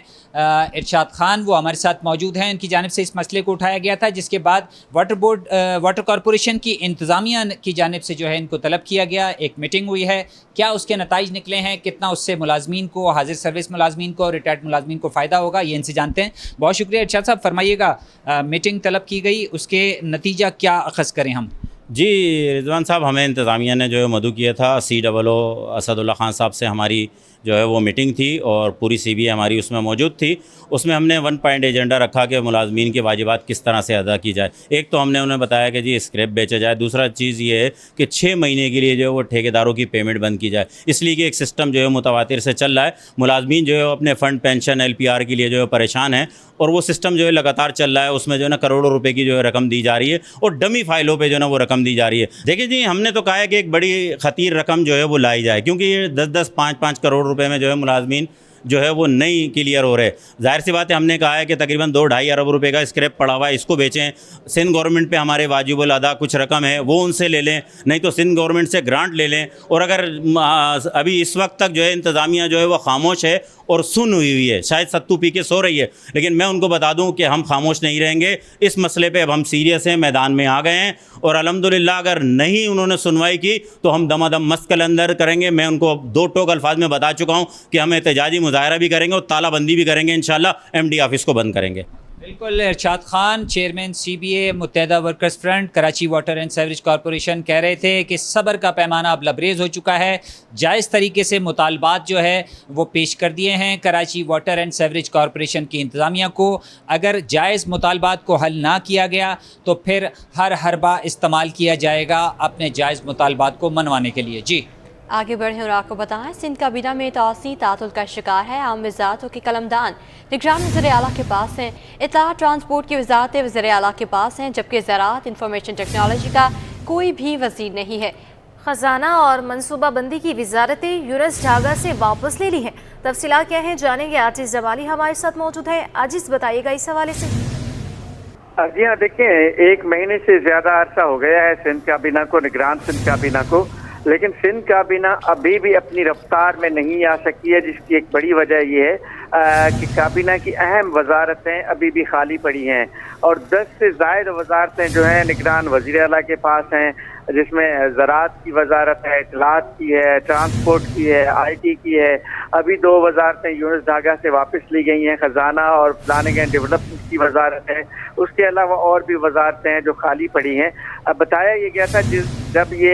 इरशाद खान, वो हमारे साथ मौजूद हैं। इनकी जानिब से इस मसले को उठाया गया था, जिसके बाद वाटर कॉरपोरेशन की इंतज़ामिया की जानिब से जो है इनको तलब किया गया। एक मीटिंग हुई है, क्या उसके नताइज निकले हैं, कितना उससे मुलाजमीन को, हाजिर सर्विस मुलाजमीन को और रिटायर्ड मुलाजमीन को फ़ायदा होगा, ये इनसे जानते हैं। बहुत शुक्रिया इरशाद साहब। फरमाइएगा, मीटिंग तलब की गई, उसके नतीजा क्या अखज़ करें हम? जी रिजवान साहब, हमें इंतज़ामिया ने जो है मदऊ किया था। COO असदुल्ला खान साहब से हमारी जो है वो मीटिंग थी और पूरी CBA हमारी उसमें मौजूद थी। उसमें हमने 1 पॉइंट एजेंडा रखा कि मुलाजमीन की वाजिबात किस तरह से अदा की जाए। एक तो हमने उन्हें बताया कि जी स्क्रैप बेचा जाए, दूसरा चीज़ ये है कि 6 महीने के लिए जो है वो ठेकेदारों की पेमेंट बंद की जाए, इसलिए कि एक सिस्टम जो है मुतवातिर से चल रहा है। मुलाजमीन जो है अपने फ़ंड, पेंशन, LPR के लिए जो है परेशान है, और वो सिस्टम जो है लगातार चल रहा है। उसमें जो है ना करोड़ों रुपए की जो है रकम दी जा रही है और डमी फाइलों पे जो है ना वो रकम दी जा रही है। देखिए जी, हमने तो कहा है कि एक बड़ी ख़तीर रकम जो है वो लाई जाए, क्योंकि ये 10-10, 5-5 करोड़ रुपए में जो है मुलाजमीन जो है वो नहीं क्लियर हो रहे। जाहिर सी बात है, हमने कहा है कि तकरीबन 2-2.5 अरब रुपए का स्क्रैप पड़ा हुआ है, इसको बेचें। सिंध गवर्नमेंट पे हमारे वाजिबुल अदा कुछ रकम है, वो उनसे ले लें, नहीं तो सिंध गवर्नमेंट से ग्रांट ले लें। और अगर अभी इस वक्त तक जो है इंतज़ामिया जो है वो खामोश है और सुन हुई है, शायद सत्तू पी के सो रही है, लेकिन मैं उनको बता दूं कि हम खामोश नहीं रहेंगे। इस मसले पे अब हम सीरियस हैं, मैदान में आ गए हैं, और अल्हम्दुलिल्लाह अगर नहीं उन्होंने सुनवाई की तो हम दमादम मस्त कलंदर करेंगे। मैं उनको 2 टोक अल्फाज में बता चुका हूं कि हम एहतजाजी मुजाहरा भी करेंगे और तालाबंदी भी करेंगे। इंशाल्लाह MD ऑफिस को बंद करेंगे। बिल्कुल, Irshad Khan chairman CBA Muttahida workers front Karachi water and sewerage corporation कह रहे थे कि सब्र का पैमाना अब लबरेज हो चुका है। जायज़ तरीके से मुतालबात जो है वो पेश कर दिए हैं Karachi water and sewerage corporation की इंतज़ामिया को। अगर जायज़ मुतालबात को हल ना किया गया तो फिर हर हरबा इस्तेमाल किया जाएगा अपने जायज़ मुतालबात को मनवाने के लिए। जी आगे बढ़ें और आपको बताएं, सिंध काबीना में तौसी तातुल का शिकार है। आम वज़ारतों के कलमदान निगरान वज़ीर आला के पास हैं, इत्तला ट्रांसपोर्ट की वज़ारत वज़ीर आला के पास हैं, जबकि ज़राअत इंफॉर्मेशन टेक्नोलॉजी का कोई भी वज़ीर नहीं है। खजाना और मनसूबाबंदी की वजारतें यूनुस झागा से वापस ले ली हैं। तफसीलात क्या हैं जानेंगे, आजिज़ जमाली हमारे साथ मौजूद है। आजिज़ बताइएगा इस हवाले से। जी हाँ, देखें 1 महीने से ज़्यादा अरसा हो गया है सिंध काबीना को, निगरान सिंध काबीना को, लेकिन सिंध काबीना अभी भी अपनी रफ्तार में नहीं आ सकी है, जिसकी एक बड़ी वजह यह है कि काबीना की अहम वजारतें अभी भी खाली पड़ी हैं और 10 से ज़ायद वजारतें जो हैं निगरान वज़ीर आला के पास हैं, जिसमें ज़राअत की वजारत है, इत्तलात की है, ट्रांसपोर्ट की है, IT की है। अभी 2 वजारतें यूनुस झागा से वापस ली गई हैं, ख़जाना और प्लानिंग एंड डेवलपमेंट की वजारत है। उसके अलावा और भी वजारतें हैं जो खाली पड़ी हैं। अब बताया ये गया था जब ये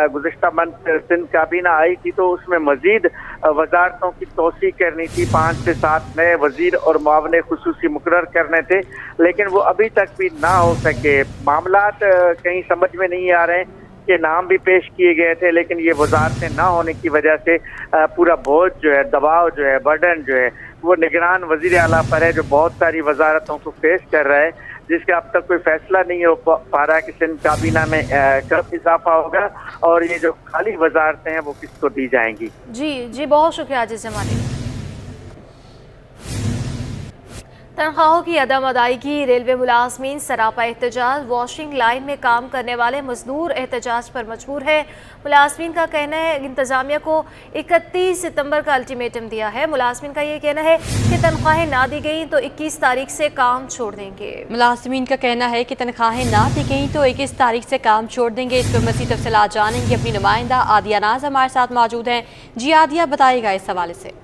गुज़िश्ता मंथ सिंध काबीना आई थी तो उसमें मज़ीद वजारतों की तोसी करनी थी, 5 से 7 नए वज़ीर और मुआवने खुसूसी मुकर्रर करने थे, लेकिन वो अभी तक भी ना हो सके। मामलात कहीं समझ में नहीं आ रहे हैं के नाम भी पेश किए गए थे, लेकिन ये वजारतें ना होने की वजह से पूरा बोझ जो है, दबाव जो है, बर्डन जो है वो निगरान वज़ीर आला पर है, जो बहुत सारी वजारतों को फेस कर रहा है, जिसका अब तक कोई फैसला नहीं हो पा रहा है कि सिंध काबीना में कब इजाफा होगा और ये जो खाली वजारतें हैं वो किसको दी जाएंगी। जी बहुत शुक्रिया आजिज़ जमाली। तनख्वाहों की अदम अदायगी, रेलवे मुलाजमीन सरापा एहतजाज, वॉशिंग लाइन में काम करने वाले मजदूर एहतजाज पर मजबूर है। मुलाजमीन का कहना है इंतजामिया को 31 सितंबर का अल्टीमेटम दिया है। मुलाजमीन का ये कहना है कि तनख्वाहें ना दी गई तो 21 तारीख से काम छोड़ देंगे। मुलाजमीन का कहना है कि तनख्वाहें ना दी गई तो 21 तारीख से काम छोड़ देंगे। इस पर मज़ीद तफसीलात जानेंगे, अपनी नुमाइंदा आदिया नाज हमारे साथ मौजूद हैं। जी आदिया, बताइएगा इस हवाले से।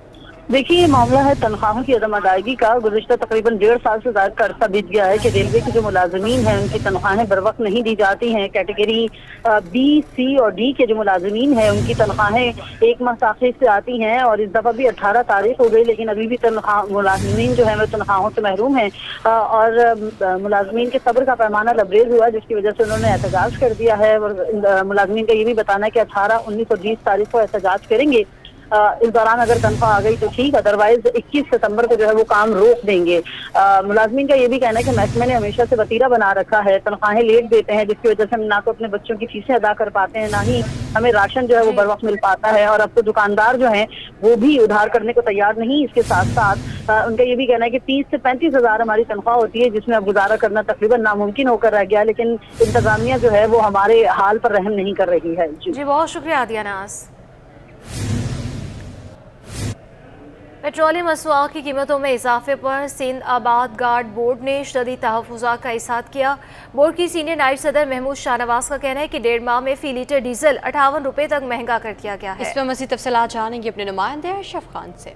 देखिए, ये मामला है तनख्वाहों की अदम अदायगी का। गुज़िश्ता तकरीबन 1.5 साल से ज़्यादा का अरसा बीत गया है कि रेलवे के जो मुलाजमीन हैं उनकी तनख्वाहें बर वक्त नहीं दी जाती हैं। कैटेगरी बी, सी और डी के जो मुलाजमीन हैं उनकी तनख्वाहें 1 माह ताख़ीर से आती हैं और इस दफ़ा भी 18 तारीख हो गई, लेकिन अभी भी मुलाजमीन जो है वो तनख्वाहों से महरूम हैं। और मुलाजमीन के सब्र का पैमाना लबरेज हुआ, जिसकी वजह से उन्होंने एहतजाज कर दिया है। और मुलाजमीन का ये भी बताना है कि 18, 19 और 20 तारीख को एहतजाज करेंगे। इस दौरान अगर तनख्वाह आ गई तो ठीक, अदरवाइज 21 सितंबर को जो है वो काम रोक देंगे। मुलाजमीन का ये भी कहना है कि महकमे ने हमेशा से वतीरा बना रखा है, तनख्वाहें लेट देते हैं, जिसकी वजह से हम ना तो अपने बच्चों की फीसें अदा कर पाते हैं, ना ही हमें राशन जो है वो बर वक्त मिल पाता है। और अब तो दुकानदार जो हैं वो भी उधार करने को तैयार नहीं। इसके साथ साथ उनका ये भी कहना है कि 30 से 35 हज़ार हमारी तनख्वाह होती है, जिसमें अब गुजारा करना तकरीबन नामुमकिन होकर रह गया। लेकिन इंतजामिया जो है वो हमारे हाल पर रहम नहीं कर रही है। जी बहुत शुक्रिया आदिया नाज। पेट्रोलियम मसनूआत की कीमतों में इजाफे पर सिंध आबाद गार्ड बोर्ड ने शदीद तहफ़्फ़ुज़ात का इज़हार किया। बोर्ड की सीनियर नायब सदर महमूद शाहनवाज का कहना है कि 1.5 माह में फ़ी लीटर डीजल 58 रुपये तक महंगा कर दिया गया है। इस पर मज़ीद तफ़सीलात जानेंगे अपने नुमाइंदे अशरफ खान से।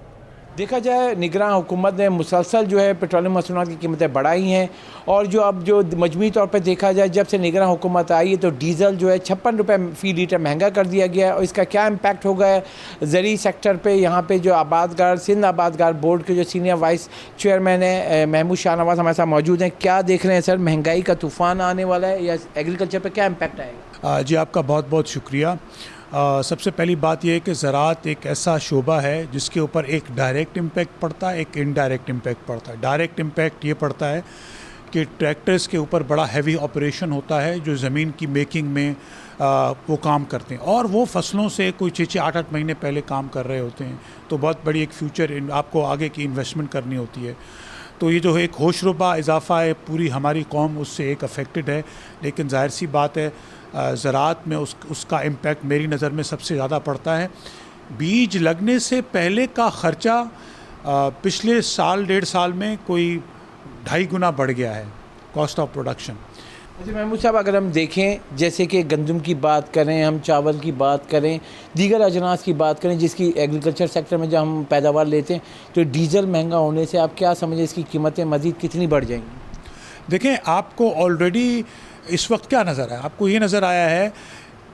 देखा जाए निगरान हुकूमत ने मुसलसल जो है पेट्रोलियम मसनूआत की कीमतें बढ़ाई हैं और जो अब जो मजमूई तौर पर देखा जाए जब से निगरान हुकूमत आई है तो डीज़ल जो है 56 रुपये फ़ी लीटर महंगा कर दिया गया है। और इसका क्या इम्पैक्ट होगा ज़रूरी सेक्टर पे। यहाँ पे जो आबादगार सिंध आबादगार बोर्ड के जो सीनियर वाइस चेयरमैन है महमूद शाहनवाज हमारे साथ मौजूद हैं। क्या देख रहे हैं सर, महंगाई का तूफ़ान आने वाला है या एग्रीकल्चर पर क्या इम्पैक्ट आएगा? जी आपका बहुत बहुत शुक्रिया। सबसे पहली बात यह है कि ज़राअत एक ऐसा शोबा है जिसके ऊपर एक डायरेक्ट इम्पैक्ट पड़ता है, एक इनडायरेक्ट इम्पैक्ट पड़ता है। डायरेक्ट इम्पैक्ट ये पड़ता है कि ट्रैक्टर्स के ऊपर बड़ा हैवी ऑपरेशन होता है जो ज़मीन की मेकिंग में वो काम करते हैं और वो फसलों से कोई 6-8 महीने पहले काम कर रहे होते हैं, तो बहुत बड़ी एक फ्यूचर आपको आगे की इन्वेस्टमेंट करनी होती है। तो ये जो एक होशरुबा इजाफा है, पूरी हमारी कौम उससे एक अफेक्टेड है। लेकिन जाहिर सी बात है ज़राअत में उसका इम्पैक्ट मेरी नज़र में सबसे ज़्यादा पड़ता है। बीज लगने से पहले का ख़र्चा पिछले साल 1.5 साल में कोई 2.5 गुना बढ़ गया है, कॉस्ट ऑफ प्रोडक्शन। अच्छा महमूद साहब, अगर हम देखें जैसे कि गंदम की बात करें, हम चावल की बात करें, दीगर अजनास की बात करें जिसकी एग्रीकल्चर सेक्टर में जब हम पैदावार लेते हैं, तो डीज़ल महंगा होने से आप क्या समझें इसकी कीमतें मज़ीद कितनी बढ़ जाएंगी? देखें, आपको ऑलरेडी इस वक्त क्या नज़र आया? आपको ये नज़र आया है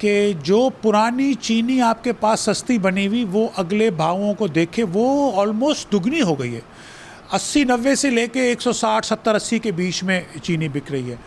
कि जो पुरानी चीनी आपके पास सस्ती बनी हुई वो अगले भावों को देखे वो ऑलमोस्ट दुगनी हो गई है। 80-90 से लेके 160, 70, 80 के बीच में चीनी बिक रही है।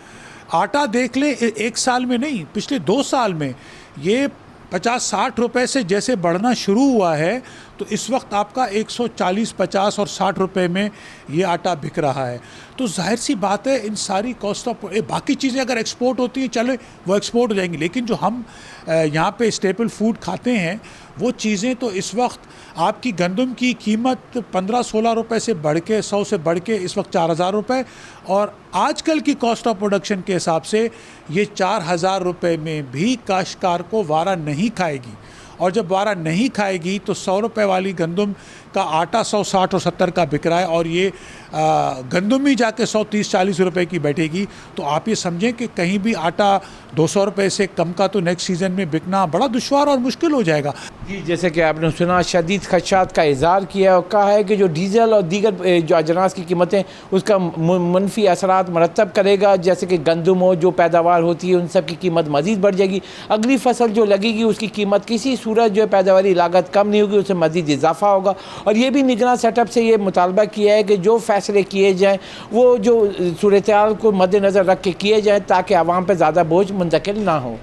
आटा देख ले, 1 साल में नहीं, पिछले 2 साल में ये 50-60 रुपए से जैसे बढ़ना शुरू हुआ है तो इस वक्त आपका 140, 50 और 60 रुपए में ये आटा बिक रहा है। तो जाहिर सी बात है इन सारी कॉस्ट ऑफ बाकी चीज़ें अगर एक्सपोर्ट होती हैं चले वो एक्सपोर्ट हो जाएंगी, लेकिन जो हम यहाँ पे स्टेपल फूड खाते हैं वो चीज़ें तो इस वक्त आपकी गंदम की कीमत 15-16 रुपए से बढ़ के 100 से बढ़ के इस वक्त 4,000 रुपये और आजकल की कॉस्ट ऑफ प्रोडक्शन के हिसाब से ये 4,000 रुपये में भी काश्तकार को वारा नहीं खाएगी। और जब वारा नहीं खाएगी तो 100 रुपये वाली गंदम का आटा 160 और 70 का बिक रहा है और ये गंदम ही जाके 130-40 रुपए की बैठेगी। तो आप ये समझें कि कहीं भी आटा 200 रुपये से कम का तो नेक्स्ट सीज़न में बिकना बड़ा दुश्वार और मुश्किल हो जाएगा। जी, जैसे कि आपने सुना शदीद खदशात का इज़हार किया और कहा है कि जो डीज़ल और दीगर जो अजनास की कीमतें उसका मनफी असरात मरतब करेगा, जैसे कि गंदम हो जो पैदावार होती है उन सब की कीमत मज़ीद बढ़ जाएगी। अगली फसल जो लगेगी उसकी कीमत किसी सूरत जो है पैदावारी लागत कम नहीं होगी, उससे मज़ीद इजाफा होगा। और ये भी निगरान सेटअप से ये मुतालबा किया है कि जो फैसले किए जाएँ वो जो सूरत हाल को मद्देनज़र रख के किए जाएँ ताकि आवाम पर ज़्यादा बोझ मुंतकिल ना हो।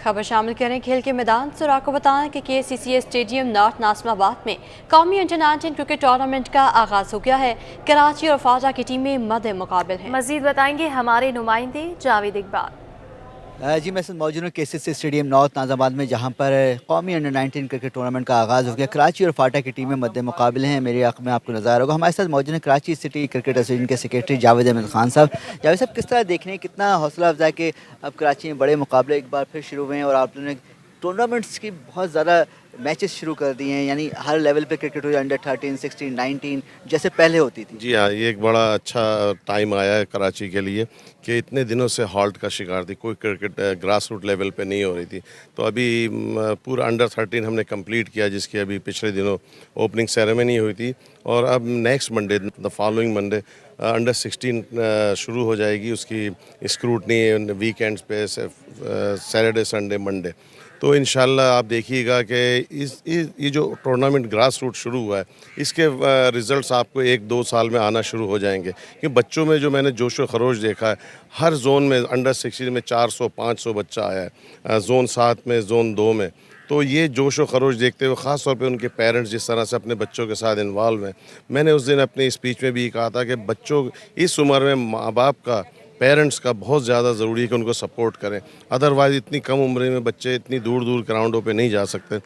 खबर शामिल करें खेल के मैदान से और आपको बताएं कि KCCA स्टेडियम नॉर्थ नाज़िमाबाद में कौमी अंडर-19 क्रिकेट टूर्नामेंट का आगाज़ हो गया है। कराची और फाटा की टीमें मद्दे मुकाबिल हैं। मज़ीद बताएंगे हमारे नुमाइंदे जावेद इकबाल। जी मैं मौजूद हूँ KCCA स्टेडियम नॉर्थ नाज़िमाबाद में, जहाँ पर कौमी अंडर-19 क्रिकेट टूर्नामेंट का आगाज़ हो गया। कराची और फाटा की टीमें मद्दे मुकाबले हैं। मेरे आँख में आपको नज़र होगा। हमारे साथ मौजूद हैं कराची सिटी क्रिकेट एसोसिएशन के सेक्रेटरी जावेद अहमद खान साहब। जावेद साहब, किस तरह देखने कितना हौसला अफजा कि अब कराची में बड़े मुकाबले एक बार फिर शुरू हुए हैं और आप लोगों ने टूर्नामेंट्स की बहुत ज़्यादा मैचेस शुरू कर दिए हैं, यानी हर लेवल पे क्रिकेट हो जाए, अंडर 13, 16, 19 जैसे पहले होती थी। जी हाँ, ये एक बड़ा अच्छा टाइम आया है कराची के लिए कि इतने दिनों से हॉल्ट का शिकार थी, कोई क्रिकेट ग्रास रूट लेवल पे नहीं हो रही थी। तो अभी पूरा अंडर 13 हमने कंप्लीट किया, जिसकी अभी पिछले दिनों ओपनिंग सेरेमनी हुई थी, और अब next Monday, the following Monday under 16 शुरू हो जाएगी, उसकी स्क्रूटनी वीकेंड्स पे, सैटरडे संडे मंडे। तो इंशाल्लाह आप देखिएगा कि ये जो टूर्नामेंट ग्रास रूट शुरू हुआ है, इसके रिज़ल्ट्स आपको 1-2 साल में आना शुरू हो जाएंगे। कि बच्चों में जो मैंने जोश व खरोश देखा है, हर जोन में अंडर 16 में 400-500 बच्चा आया है, जोन 7 में, जोन 2 में। तो ये जोश व खरोश देखते हुए ख़ास तौर पे उनके पेरेंट्स जिस तरह से अपने बच्चों के साथ इन्वॉल्व हैं, मैंने उस दिन अपनी स्पीच में भी कहा था कि बच्चों इस उम्र में माँ बाप का, पेरेंट्स का बहुत ज़्यादा ज़रूरी है कि उनको सपोर्ट करें। अदरवाइज़ इतनी कम उम्र में बच्चे इतनी दूर दूर ग्राउंडों पे नहीं जा सकते।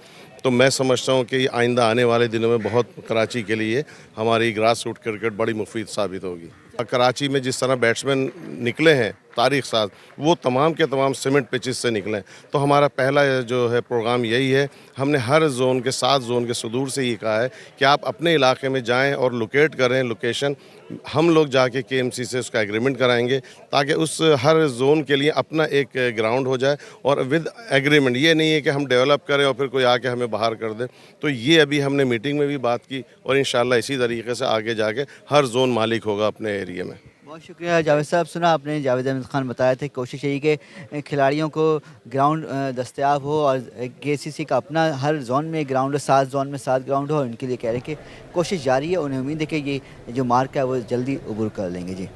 तो मैं समझता हूँ कि आइंदा आने वाले दिनों में बहुत कराची के लिए हमारी ग्रास रूट क्रिकेट बड़ी मुफीद साबित होगी। कराची में जिस तरह बैट्समैन निकले हैं तारीख साथ, वो तमाम के तमाम सीमेंट पिचेस से निकले। तो हमारा पहला जो है प्रोग्राम यही है, हमने हर जोन के 7 जोन के सुदूर से ये कहा है कि आप अपने इलाके में जाएं और लोकेट करें लोकेशन, हम लोग जाके KMC से उसका एग्रीमेंट कराएंगे ताकि उस हर जोन के लिए अपना एक ग्राउंड हो जाए, और विद एग्रीमेंट। ये नहीं है कि हम डेवलप करें और फिर कोई आके हमें बाहर कर दे। तो ये अभी हमने मीटिंग में भी बात की, और इंशाल्लाह इसी तरीके से आगे जाके हर जोन मालिक होगा अपने एरिया में। बहुत शुक्रिया जावेद साहब। सुना आपने, जावेद अहमद खान बताया था, कोशिश यही कि खिलाड़ियों को ग्राउंड दस्तयाब हो, और KCC का अपना हर जोन में ग्राउंड हो, 7 जोन में 7 ग्राउंड हो। इनके लिए कह रहे हैं कि कोशिश जारी है, उन्हें उम्मीद है कि ये जो मार्क है वो जल्दी अबूर कर लेंगे। जी।